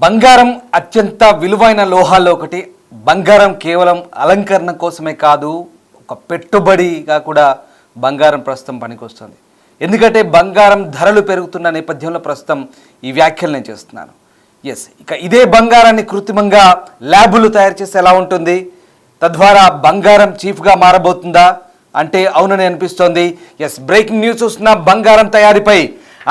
బంగారం అత్యంత విలువైన లోహాల్లో ఒకటి. బంగారం కేవలం అలంకరణ కోసమే కాదు, ఒక పెట్టుబడిగా కూడా బంగారం ప్రస్తుతం పనికొస్తుంది. ఎందుకంటే బంగారం ధరలు పెరుగుతున్న నేపథ్యంలో ప్రస్తుతం ఈ వ్యాఖ్యలు నేను చేస్తున్నాను. ఇక ఇదే బంగారాన్ని కృత్రిమంగా ల్యాబులు తయారు చేస్తే ఎలా ఉంటుంది? తద్వారా బంగారం చీఫ్గా మారబోతుందా అంటే అవునని అనిపిస్తోంది. బ్రేకింగ్ న్యూస్ చూస్తున్న బంగారం తయారీపై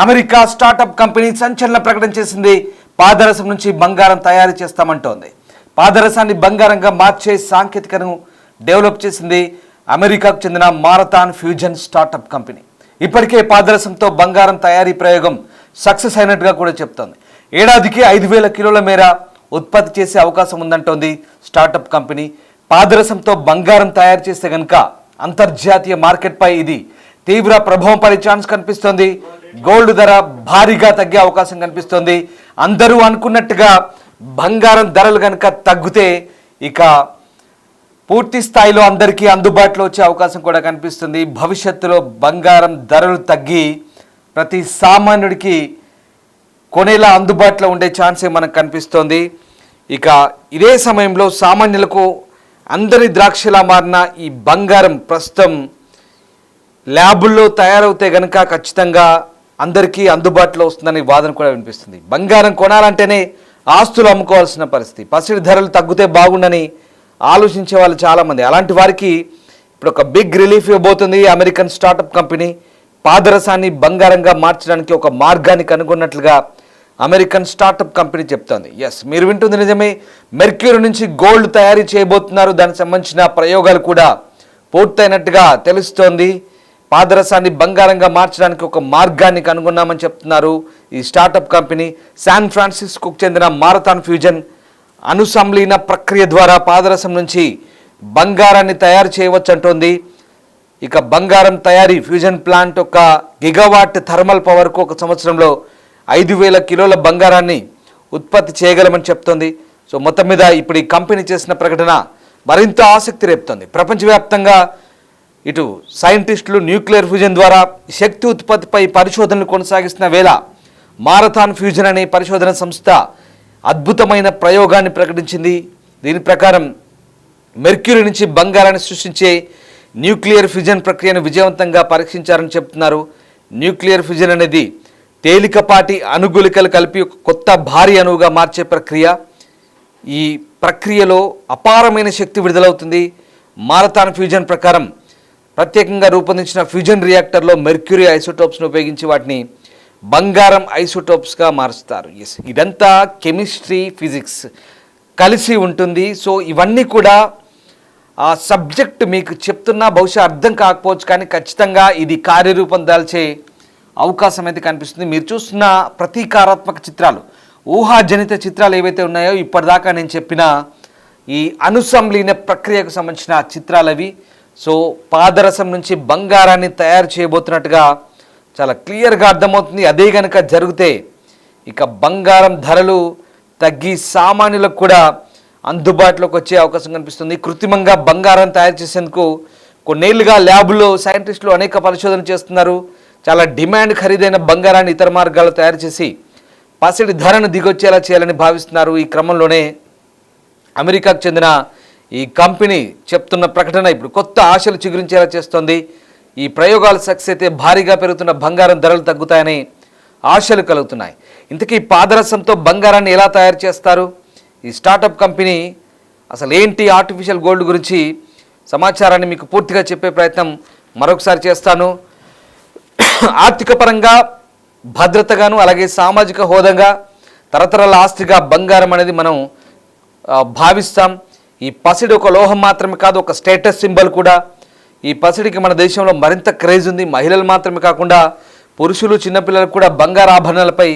అమెరికా స్టార్టప్ కంపెనీ సంచలన ప్రకటన చేసింది. పాదరసం నుంచి బంగారం తయారు చేస్తామంటోంది. పాదరసాన్ని బంగారంగా మార్చే సాంకేతికను డెవలప్ చేసింది అమెరికాకు చెందిన మారథాన్ ఫ్యూజన్ స్టార్టప్ కంపెనీ. ఇప్పటికే పాదరసంతో బంగారం తయారీ ప్రయోగం సక్సెస్ అయినట్టుగా కూడా చెప్తోంది. ఏడాదికి 5,000 కిలోల మేర ఉత్పత్తి చేసే అవకాశం ఉందంటోంది స్టార్టప్ కంపెనీ. పాదరసంతో బంగారం తయారు చేస్తే కనుక అంతర్జాతీయ మార్కెట్పై ఇది తీవ్ర ప్రభావం పడే ఛాన్స్ కనిపిస్తోంది. గోల్డ్ ధర భారీగా తగ్గే అవకాశం కనిపిస్తోంది. అందరూ అనుకున్నట్టుగా బంగారం ధరలు కనుక తగ్గితే ఇక పూర్తి స్థాయిలో అందరికీ అందుబాటులో వచ్చే అవకాశం కూడా కనిపిస్తుంది. భవిష్యత్తులో బంగారం ధరలు తగ్గి ప్రతి సామాన్యుడికి కొనేలా అందుబాటులో ఉండే ఛాన్సే మనకు కనిపిస్తోంది. ఇక ఇదే సమయంలో సామాన్యులకు అందరి ద్రాక్షలా మారిన ఈ బంగారం ప్రస్తుతం ల్యాబుల్లో తయారవుతే కనుక ఖచ్చితంగా అందరికీ అందుబాటులో వస్తుందని వాదన కూడా వినిపిస్తుంది. బంగారం కొనాలంటేనే ఆస్తులు అమ్ముకోవాల్సిన పరిస్థితి. పసిడి ధరలు తగ్గితే బాగుండని ఆలోచించే వాళ్ళు చాలామంది. అలాంటి వారికి ఇప్పుడు ఒక బిగ్ రిలీఫ్ ఇవ్వబోతుంది అమెరికన్ స్టార్టప్ కంపెనీ. పాదరసాన్ని బంగారంగా మార్చడానికి ఒక మార్గాన్ని కనుగొన్నట్లుగా అమెరికన్ స్టార్టప్ కంపెనీ చెప్తోంది. మీరు వింటుంది నిజమే. మెర్క్యూరీ నుంచి గోల్డ్ తయారీ చేయబోతున్నారు. దానికి సంబంధించిన ప్రయోగాలు కూడా పూర్తయినట్టుగా తెలుస్తోంది. పాదరసాన్ని బంగారంగా మార్చడానికి ఒక మార్గాన్ని కనుగొన్నామని చెప్తున్నారు ఈ స్టార్టప్ కంపెనీ. శాన్ ఫ్రాన్సిస్కోకు చెందిన మారథాన్ ఫ్యూజన్ అనుసంలీన ప్రక్రియ ద్వారా పాదరసం నుంచి బంగారాన్ని తయారు చేయవచ్చు అంటోంది. ఇక బంగారం తయారీ ఫ్యూజన్ ప్లాంట్ ఒక గిగావాట్ థర్మల్ పవర్కు ఒక సంవత్సరంలో 5,000 కిలోల బంగారాన్ని ఉత్పత్తి చేయగలమని చెప్తోంది. సో మొత్తం మీద ఇప్పుడు ఈ కంపెనీ చేసిన ప్రకటన మరింత ఆసక్తి రేపుతోంది. ప్రపంచవ్యాప్తంగా ఇటు సైంటిస్టులు న్యూక్లియర్ ఫ్యూజన్ ద్వారా శక్తి ఉత్పత్తిపై పరిశోధనలు కొనసాగిస్తున్న వేళ మారథాన్ ఫ్యూజన్ అనే పరిశోధన సంస్థ అద్భుతమైన ప్రయోగాన్ని ప్రకటించింది. దీని ప్రకారం మెర్క్యూరీ నుంచి బంగారాన్ని సృష్టించే న్యూక్లియర్ ఫ్యూజన్ ప్రక్రియను విజయవంతంగా పరీక్షించారని చెప్తున్నారు. న్యూక్లియర్ ఫ్యూజన్ అనేది తేలికపాటి అణుగుళికలు కలిపి ఒక కొత్త భారీ అణువుగా మార్చే ప్రక్రియ. ఈ ప్రక్రియలో అపారమైన శక్తి విడుదలవుతుంది. మారథాన్ ఫ్యూజన్ ప్రకారం ప్రత్యేకంగా రూపొందించిన ఫ్యూజన్ రియాక్టర్లో మెర్క్యూరీ ఐసోటోప్స్ను ఉపయోగించి వాటిని బంగారం ఐసోటోప్స్గా మారుస్తారు. ఇదంతా కెమిస్ట్రీ ఫిజిక్స్ కలిసి ఉంటుంది. సో ఇవన్నీ కూడా ఆ సబ్జెక్ట్ మీకు చెప్తున్నా బహుశా అర్థం కాకపోవచ్చు, కానీ ఖచ్చితంగా ఇది కార్యరూపం దాల్చే అవకాశం అయితే కనిపిస్తుంది. మీరు చూస్తున్న ప్రతీకారాత్మక చిత్రాలు, ఊహాజనిత చిత్రాలు ఏవైతే ఉన్నాయో ఇప్పటిదాకా నేను చెప్పిన ఈ అనుసంలీన ప్రక్రియకు సంబంధించిన చిత్రాలు అవి. సో పాదరసం నుంచి బంగారాన్ని తయారు చేయబోతున్నట్టుగా చాలా క్లియర్గా అర్థమవుతుంది. అదే కనుక జరిగితే ఇక బంగారం ధరలు తగ్గి సామాన్యులకు కూడా అందుబాటులోకి వచ్చే అవకాశం కనిపిస్తుంది. కృత్రిమంగా బంగారం తయారు చేసేందుకు కొన్నేళ్లుగా ల్యాబుల్లో సైంటిస్టులు అనేక పరిశోధనలు చేస్తున్నారు. చాలా డిమాండ్ ఖరీదైన బంగారాన్ని ఇతర మార్గాల్లో తయారు చేసి పసిడి ధరను దిగొచ్చేలా చేయాలని భావిస్తున్నారు. ఈ క్రమంలోనే అమెరికాకు చెందిన ఈ కంపెనీ చెప్తున్న ప్రకటన ఇప్పుడు కొత్త ఆశలు చిగురించేలా చేస్తోంది. ఈ ప్రయోగాలు సక్సెస్ అయితే భారీగా పెరుగుతున్న బంగారం ధరలు తగ్గుతాయని ఆశలు కలుగుతున్నాయి. ఇంతకీ పాదరసంతో బంగారాన్ని ఎలా తయారు చేస్తారు? ఈ స్టార్టప్ కంపెనీ అసలు ఏంటి, ఆర్టిఫిషియల్ గోల్డ్ గురించి సమాచారాన్ని మీకు పూర్తిగా చెప్పే ప్రయత్నం మరొకసారి చేస్తాను. ఆర్థిక పరంగా భద్రతగాను అలాగే సామాజిక హోదాగా తరతరాల ఆస్తిగా బంగారం అనేది మనం భావిస్తాం. ఈ పసిడి ఒక లోహం మాత్రమే కాదు, ఒక స్టేటస్ సింబల్ కూడా. ఈ పసిడికి మన దేశంలో మరింత క్రేజ్ ఉంది. మహిళలు మాత్రమే కాకుండా పురుషులు, చిన్నపిల్లలకు కూడా బంగారు ఆభరణాలపై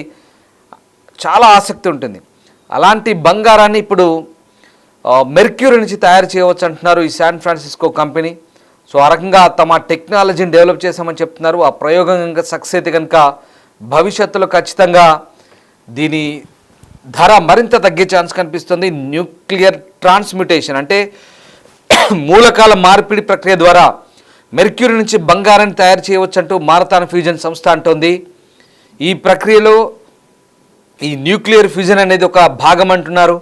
చాలా ఆసక్తి ఉంటుంది. అలాంటి బంగారాన్ని ఇప్పుడు మెర్క్యూరీ నుంచి తయారు చేయవచ్చు అంటున్నారు ఈ శాన్ ఫ్రాన్సిస్కో కంపెనీ. సో ఆ రకంగా తమ టెక్నాలజీని డెవలప్ చేశామని చెప్తున్నారు. ఆ ప్రయోగం కనుక సక్సెస్ అయితే కనుక భవిష్యత్తులో ఖచ్చితంగా దీని ధర మరింత తగ్గే ఛాన్స్ కనిపిస్తుంది. న్యూక్లియర్ ట్రాన్స్మ్యుటేషన్ అంటే మూలకాల మార్పిడి ప్రక్రియ ద్వారా మెర్క్యూరీ నుంచి బంగారాన్ని తయారు చేయవచ్చంటూ మారథాన్ ఫ్యూజన్ సంస్థ అంటోంది. ఈ ప్రక్రియలో ఈ న్యూక్లియర్ ఫ్యూజన్ అనేది ఒక భాగం అంటున్నారు.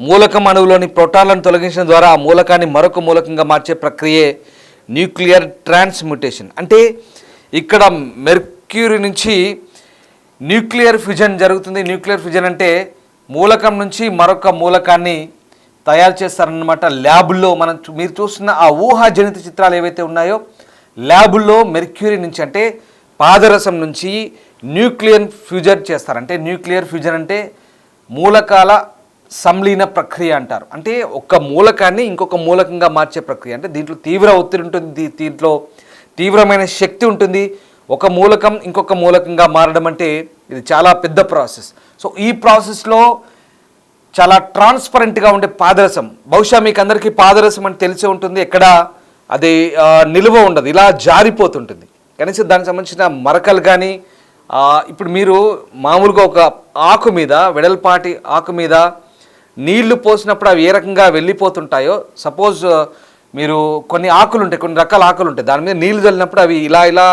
మూలకం అణువులోని ప్రోటాన్లను తొలగించడం ద్వారా ఆ మూలకాన్ని మరొక మూలకంగా మార్చే ప్రక్రియే న్యూక్లియర్ ట్రాన్స్మ్యుటేషన్. అంటే ఇక్కడ మెర్క్యూరీ నుంచి న్యూక్లియర్ ఫ్యూజన్ జరుగుతుంది. న్యూక్లియర్ ఫ్యూజన్ అంటే మూలకం నుంచి మరొక మూలకాన్ని తయారు చేస్తారన్నమాట. ల్యాబుల్లో మీరు చూస్తున్న ఆ ఊహాజనిత చిత్రాలు ఏవైతే ఉన్నాయో ల్యాబుల్లో మెర్క్యూరీ నుంచి అంటే పాదరసం నుంచి న్యూక్లియర్ ఫ్యూజన్ చేస్తారు. అంటే న్యూక్లియర్ ఫ్యూజన్ అంటే మూలకాల సంలీన ప్రక్రియ అంటారు. అంటే ఒక మూలకాన్ని ఇంకొక మూలకంగా మార్చే ప్రక్రియ. అంటే దీంట్లో తీవ్ర ఒత్తిడి ఉంటుంది, దీంట్లో తీవ్రమైన శక్తి ఉంటుంది. ఒక మూలకం ఇంకొక మూలకంగా మారడం అంటే ఇది చాలా పెద్ద ప్రాసెస్. సో ఈ ప్రాసెస్లో చాలా ట్రాన్స్పరెంట్గా ఉండే పాదరసం, బహుశా మీకు అందరికీ పాదరసం అని తెలిసే ఉంటుంది, ఎక్కడ అది నిలువ ఉండదు, ఇలా జారిపోతుంటుంది. కనీసం దానికి సంబంధించిన మరకలు కానీ ఇప్పుడు మీరు మామూలుగా ఒక ఆకు మీద, వెడల్పాటి ఆకు మీద నీళ్లు పోసినప్పుడు అవి ఏ రకంగా వెళ్ళిపోతుంటాయో, సపోజ్ మీరు కొన్ని ఆకులు ఉంటాయి, కొన్ని రకాల ఆకులు ఉంటాయి, దాని మీద నీళ్లు చల్లినప్పుడు అవి ఇలా ఇలా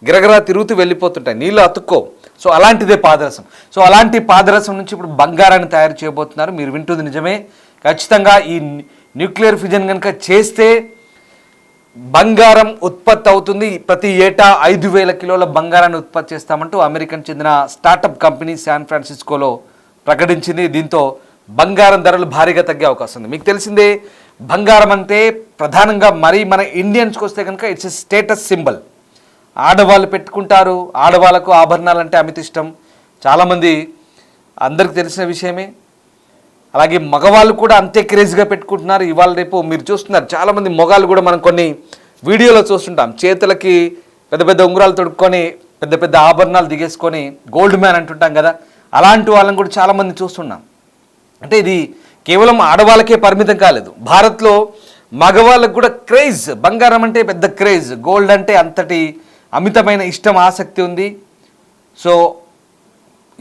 గిరగిరా తిరుగుతూ వెళ్ళిపోతుంటాయి, నీళ్ళు అతుక్కోవు. సో అలాంటిదే పాదరసం. సో అలాంటి పాదరసం నుంచి ఇప్పుడు బంగారాన్ని తయారు చేయబోతున్నారు. మీరు వింటుంది నిజమే. ఖచ్చితంగా ఈ న్యూక్లియర్ ఫ్యూజన్ కనుక చేస్తే బంగారం ఉత్పత్తి అవుతుంది. ప్రతి ఏటా 5,000 కిలోల బంగారాన్ని ఉత్పత్తి చేస్తామంటూ అమెరికన్ చెందిన స్టార్టప్ కంపెనీ శాన్ ఫ్రాన్సిస్కోలో ప్రకటించింది. దీంతో బంగారం ధరలు భారీగా తగ్గే అవకాశం ఉంది. మీకు తెలిసిందే, బంగారం అంటే ప్రధానంగా మరి మన ఇండియన్స్కి వస్తే కనుక ఇట్స్ ఎ స్టేటస్ సింబల్. ఆడవాళ్ళు పెట్టుకుంటారు, ఆడవాళ్ళకు ఆభరణాలు అంటే అమిత ఇష్టం. చాలామంది అందరికి తెలిసిన విషయమే. అలాగే మగవాళ్ళు కూడా అంతే క్రేజ్గా పెట్టుకుంటున్నారు. ఇవాళ రేపు మీరు చూస్తున్నారు, చాలామంది మగవాళ్ళు కూడా మనం కొన్ని వీడియోలో చూస్తుంటాం, చేతులకి పెద్ద పెద్ద ఉంగరాలు తొడుక్కొని పెద్ద పెద్ద ఆభరణాలు దిగేసుకొని గోల్డ్ మ్యాన్ అంటుంటాం కదా, అలాంటి వాళ్ళని కూడా చాలామంది చూస్తున్నాం. అంటే ఇది కేవలం ఆడవాళ్ళకే పరిమితం కాలేదు. భారత్లో మగవాళ్ళకు కూడా క్రేజ్, బంగారం అంటే పెద్ద క్రేజ్, గోల్డ్ అంటే అంతటి అమితమైన ఇష్టం, ఆసక్తి ఉంది. సో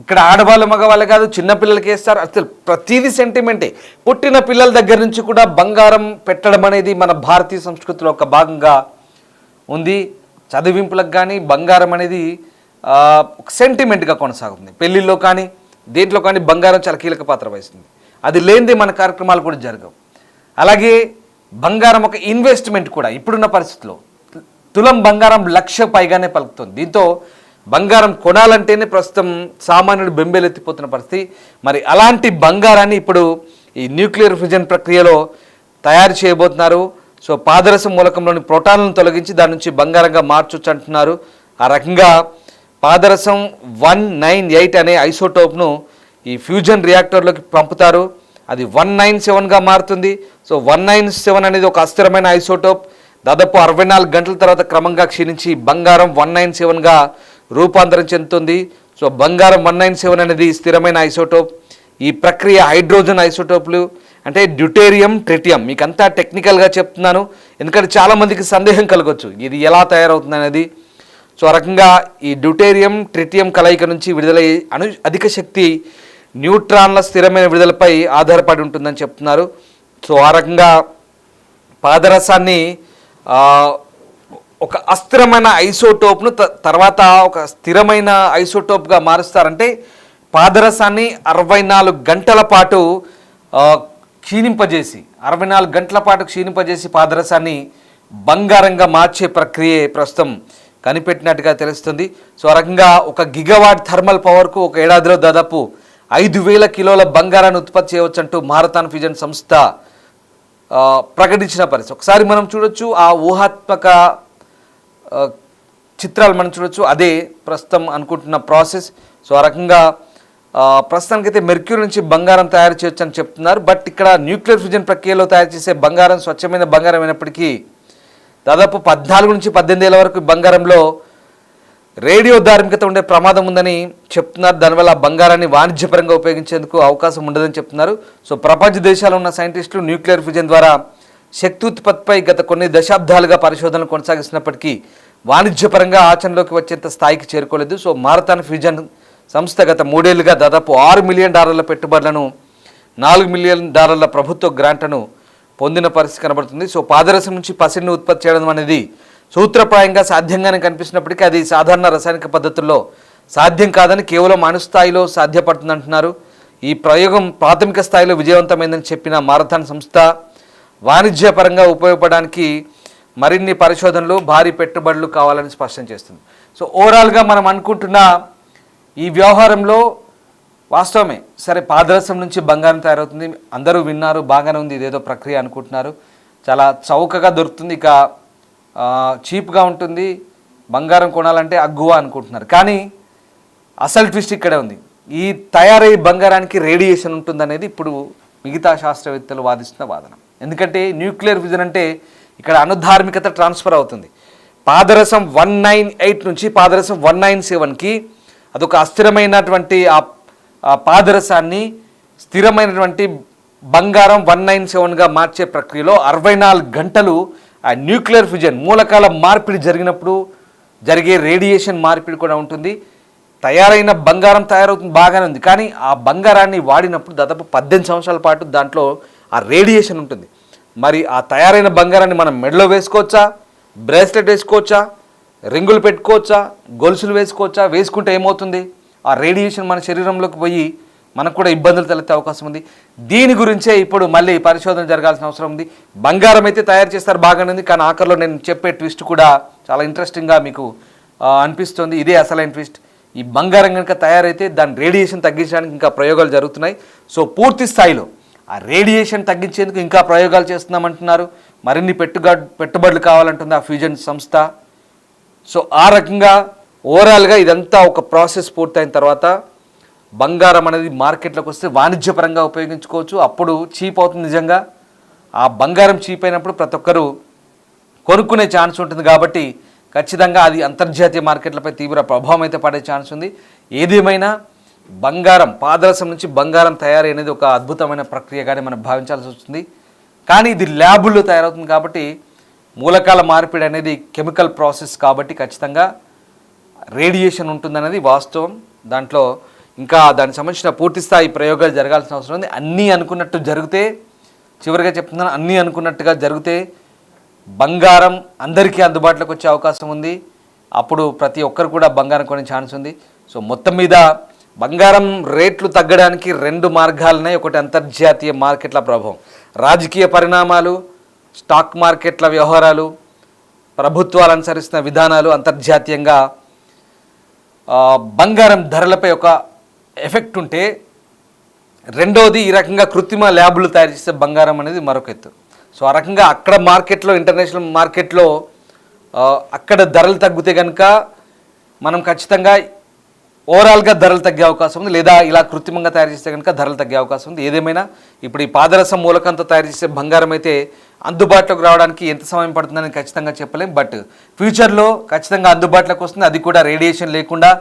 ఇక్కడ ఆడవాళ్ళు మగవాళ్ళు కాదు, చిన్నపిల్లలకి వేస్తారు, అసలు ప్రతిదీ సెంటిమెంటే. పుట్టిన పిల్లల దగ్గర నుంచి కూడా బంగారం పెట్టడం అనేది మన భారతీయ సంస్కృతిలో ఒక భాగంగా ఉంది. చదివింపులకు కానీ బంగారం అనేది ఒక సెంటిమెంట్గా కొనసాగుతుంది. పెళ్ళిళ్ళలో కానీ దేంట్లో కానీ బంగారం చాలా కీలక పాత్ర వహిస్తుంది. అది లేనిదే మన కార్యక్రమాలు కూడా జరగవు. అలాగే బంగారం ఒక ఇన్వెస్ట్మెంట్ కూడా. ఇప్పుడున్న పరిస్థితిలో తులం బంగారం 1,00,000 పైగానే పలుకుతుంది. దీంతో బంగారం కొనాలంటేనే ప్రస్తుతం సామాన్యుడు బెంబేలెత్తిపోతున్న పరిస్థితి. మరి అలాంటి బంగారాన్ని ఇప్పుడు ఈ న్యూక్లియర్ ఫ్యూజన్ ప్రక్రియలో తయారు చేయబోతున్నారు. సో పాదరసం మూలకంలోని ప్రోటాన్లను తొలగించి దాని నుంచి బంగారంగా మార్చొచ్చు అంటున్నారు. ఆ రకంగా పాదరసం 198 అనే ఐసోటోప్ను ఈ ఫ్యూజన్ రియాక్టర్లోకి పంపుతారు. అది 197గా మారుతుంది. సో 197 అనేది ఒక అస్థిరమైన ఐసోటోప్. దాదాపు 64 గంటల తర్వాత క్రమంగా క్షీణించి బంగారం 197గా రూపాంతరం చెందుతుంది. సో బంగారం 197 అనేది స్థిరమైన ఐసోటోప్. ఈ ప్రక్రియ హైడ్రోజన్ ఐసోటోప్లు అంటే డ్యూటేరియం, ట్రిటియం. మీకు అంతా టెక్నికల్గా చెప్తున్నాను, ఎందుకంటే చాలామందికి సందేహం కలగవచ్చు ఇది ఎలా తయారవుతుంది అనేది. సో ఆ రకంగా ఈ డ్యూటేరియం, ట్రిటియం కలయిక నుంచి విడుదలయ్యే అధిక శక్తి న్యూట్రాన్ల స్థిరమైన విడుదలపై ఆధారపడి ఉంటుందని చెప్తున్నారు. సో ఆ రకంగా పాదరసాన్ని ఒక అస్థిరమైన ఐసోటోప్ను తర్వాత ఒక స్థిరమైన ఐసోటోప్గా మారుస్తారంటే పాదరసాన్ని 64 గంటల పాటు క్షీణింపజేసి 64 గంటల పాటు క్షీణింపజేసి పాదరసాన్ని బంగారంగా మార్చే ప్రక్రియ ప్రస్తుతం కనిపెట్టినట్టుగా తెలుస్తుంది. సో ఆ రకంగా 1 గిగావాట్ థర్మల్ పవర్కు ఒక ఏడాదిలో దాదాపు 5,000 కిలోల బంగారాన్ని ఉత్పత్తి చేయవచ్చంటూ మారథాన్ ఫ్యూజన్ సంస్థ ప్రకటించిన పరిస్థితి. ఒకసారి మనం చూడొచ్చు, ఆ ఊహాత్మక చిత్రాలు మనం చూడొచ్చు. అదే ప్రస్తుతం అనుకుంటున్న ప్రాసెస్. సో ఆ రకంగా ప్రస్తుతానికైతే మెర్క్యూరీ నుంచి బంగారం తయారు చేయొచ్చు అని చెప్తున్నారు. బట్ ఇక్కడ న్యూక్లియర్ ఫ్యూజన్ ప్రక్రియలో తయారు చేసే బంగారం స్వచ్ఛమైన బంగారం అయినప్పటికీ దాదాపు 14 నుంచి 18 ఏళ్ల వరకు బంగారంలో రేడియో ధార్మికత ఉండే ప్రమాదం ఉందని చెప్తున్నారు. దానివల్ల బంగారాన్ని వాణిజ్యపరంగా ఉపయోగించేందుకు అవకాశం ఉండదని చెప్తున్నారు. సో ప్రపంచ దేశాల్లో ఉన్న సైంటిస్టులు న్యూక్లియర్ ఫ్యూజన్ ద్వారా శక్తి ఉత్పత్తిపై గత కొన్ని దశాబ్దాలుగా పరిశోధనలు కొనసాగిస్తున్నప్పటికీ వాణిజ్యపరంగా ఆచరణలోకి వచ్చేంత స్థాయికి చేరుకోలేదు. సో మారథాన్ ఫ్యూజన్ సంస్థ గత 3 ఏళ్లుగా దాదాపు $6 మిలియన్ పెట్టుబడులను, $4 మిలియన్ ప్రభుత్వ గ్రాంట్ను పొందిన పరిస్థితి కనబడుతుంది. సో పాదరసం నుంచి పసిడిని ఉత్పత్తి చేయడం అనేది సూత్రప్రాయంగా సాధ్యంగానే కనిపిస్తున్నప్పటికీ అది సాధారణ రసాయనిక పద్ధతుల్లో సాధ్యం కాదని కేవలం అణుస్థాయిలో సాధ్యపడుతుంది అంటున్నారు. ఈ ప్రయోగం ప్రాథమిక స్థాయిలో విజయవంతమైందని చెప్పిన మారథాన్ సంస్థ వాణిజ్యపరంగా ఉపయోగపడడానికి మరిన్ని పరిశోధనలు భారీ పెట్టుబడులు కావాలని స్పష్టం చేస్తుంది. సో ఓవరాల్గా మనం అనుకుంటున్న ఈ వ్యవహారంలో వాస్తవమే, సరే పాదరసం నుంచి బంగారం తయారవుతుంది, అందరూ విన్నారు, బాగానే ఉంది, ఇదేదో ప్రక్రియ అనుకుంటున్నారు, చాలా చౌకగా దొరుకుతుంది, ఇక చీప్గా ఉంటుంది, బంగారం కొనాలంటే అగ్గువ అనుకుంటున్నారు. కానీ అసలు ట్విస్ట్ ఇక్కడే ఉంది. ఈ తయారయ్యే బంగారానికి రేడియేషన్ ఉంటుందనేది ఇప్పుడు మిగతా శాస్త్రవేత్తలు వాదిస్తున్న వాదన. ఎందుకంటే న్యూక్లియర్ ఫ్యూజన్ అంటే ఇక్కడ అణుధార్మికత ట్రాన్స్ఫర్ అవుతుంది. పాదరసం 198 నుంచి పాదరసం 197కి అదొక అస్థిరమైనటువంటి ఆ పాదరసాన్ని స్థిరమైనటువంటి బంగారం 197గా మార్చే ప్రక్రియలో 64 గంటలు ఆ న్యూక్లియర్ ఫ్యూజన్ మూలకాల మార్పిడి జరిగినప్పుడు జరిగే రేడియేషన్ మార్పిడి కూడా ఉంటుంది. తయారైన బంగారం తయారవుతుంది, బాగానే ఉంది, కానీ ఆ బంగారాన్ని వాడినప్పుడు దాదాపు 18 సంవత్సరాల పాటు దాంట్లో ఆ రేడియేషన్ ఉంటుంది. మరి ఆ తయారైన బంగారాన్ని మనం మెడలో వేసుకోవచ్చా, బ్రేస్లెట్ వేసుకోవచ్చా, రింగులు పెట్టుకోవచ్చా, గొలుసులు వేసుకోవచ్చా? వేసుకుంటే ఏమవుతుంది? ఆ రేడియేషన్ మన శరీరంలోకి పోయి మనకు కూడా ఇబ్బందులు తలెత్తే అవకాశం ఉంది. దీని గురించే ఇప్పుడు మళ్ళీ పరిశోధన జరగాల్సిన అవసరం ఉంది. బంగారం అయితే తయారు చేస్తారు, బాగానే ఉంది, కానీ ఆఖరిలో నేను చెప్పే ట్విస్ట్ కూడా చాలా ఇంట్రెస్టింగ్గా మీకు అనిపిస్తుంది. ఇదే అసలైన ట్విస్ట్. ఈ బంగారం కనుక తయారైతే దాని రేడియేషన్ తగ్గించడానికి ఇంకా ప్రయోగాలు జరుగుతున్నాయి. సో పూర్తి స్థాయిలో ఆ రేడియేషన్ తగ్గించేందుకు ఇంకా ప్రయోగాలు చేస్తున్నామంటున్నారు. మరిన్ని పెట్టుబడులు కావాలంటుంది ఆ ఫ్యూజన్ సంస్థ. సో ఆ రకంగా ఓవరాల్గా ఇదంతా ఒక ప్రాసెస్ పూర్తయిన తర్వాత బంగారం అనేది మార్కెట్లోకి వస్తే వాణిజ్యపరంగా ఉపయోగించుకోవచ్చు. అప్పుడు చీప్ అవుతుంది. నిజంగా ఆ బంగారం చీప్ అయినప్పుడు ప్రతి ఒక్కరూ కొనుక్కునే ఛాన్స్ ఉంటుంది. కాబట్టి ఖచ్చితంగా అది అంతర్జాతీయ మార్కెట్లపై తీవ్ర ప్రభావం అయితే పడే ఛాన్స్ ఉంది. ఏదేమైనా బంగారం, పాదరసం నుంచి బంగారం తయారీ అనేది ఒక అద్భుతమైన ప్రక్రియగానే మనం భావించాల్సి వస్తుంది. కానీ ఇది ల్యాబుల్లో తయారవుతుంది కాబట్టి మూలకాల మార్పిడి అనేది కెమికల్ ప్రాసెస్ కాబట్టి ఖచ్చితంగా రేడియేషన్ ఉంటుందనేది వాస్తవం. దాంట్లో ఇంకా దానికి సంబంధించిన పూర్తిస్థాయి ప్రయోగాలు జరగాల్సిన అవసరం ఉంది. అన్నీ అనుకున్నట్టు జరిగితే, చివరిగా చెప్తున్నాను, అన్నీ అనుకున్నట్టుగా జరిగితే బంగారం అందరికీ అందుబాటులోకి వచ్చే అవకాశం ఉంది. అప్పుడు ప్రతి ఒక్కరు కూడా బంగారం కొనే ఛాన్స్ ఉంది. సో మొత్తం మీద బంగారం రేట్లు తగ్గడానికి 2 మార్గాలున్నాయి. ఒకటి అంతర్జాతీయ మార్కెట్ల ప్రభావం, రాజకీయ పరిణామాలు, స్టాక్ మార్కెట్ల వ్యవహారాలు, ప్రభుత్వాలు అనుసరిస్తున్న విధానాలు అంతర్జాతీయంగా బంగారం ధరలపై ఒక ఎఫెక్ట్ ఉంటే, రెండోది ఈ రకంగా కృత్రిమ ల్యాబులు తయారు చేసే బంగారం అనేది మరొక ఎత్తు. సో ఆ రకంగా అక్కడ మార్కెట్లో, ఇంటర్నేషనల్ మార్కెట్లో అక్కడ ధరలు తగ్గితే కనుక మనం ఖచ్చితంగా ఓవరాల్గా ధరలు తగ్గే అవకాశం ఉంది. లేదా ఇలా కృత్రిమంగా తయారు చేస్తే కనుక ధరలు తగ్గే అవకాశం ఉంది. ఏదేమైనా ఇప్పుడు ఈ పాదరసం మూలకంతో తయారు చేసే బంగారం అయితే అందుబాటులోకి రావడానికి ఎంత సమయం పడుతుందని ఖచ్చితంగా చెప్పలేం. బట్ ఫ్యూచర్లో ఖచ్చితంగా అందుబాటులోకి వస్తుంది. అది కూడా రేడియేషన్ లేకుండా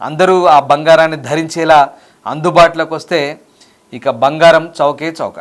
అందరూ ఆ బంగారాన్ని ధరించేలా అందుబాటులోకి వస్తే ఇక బంగారం చౌకే చౌక.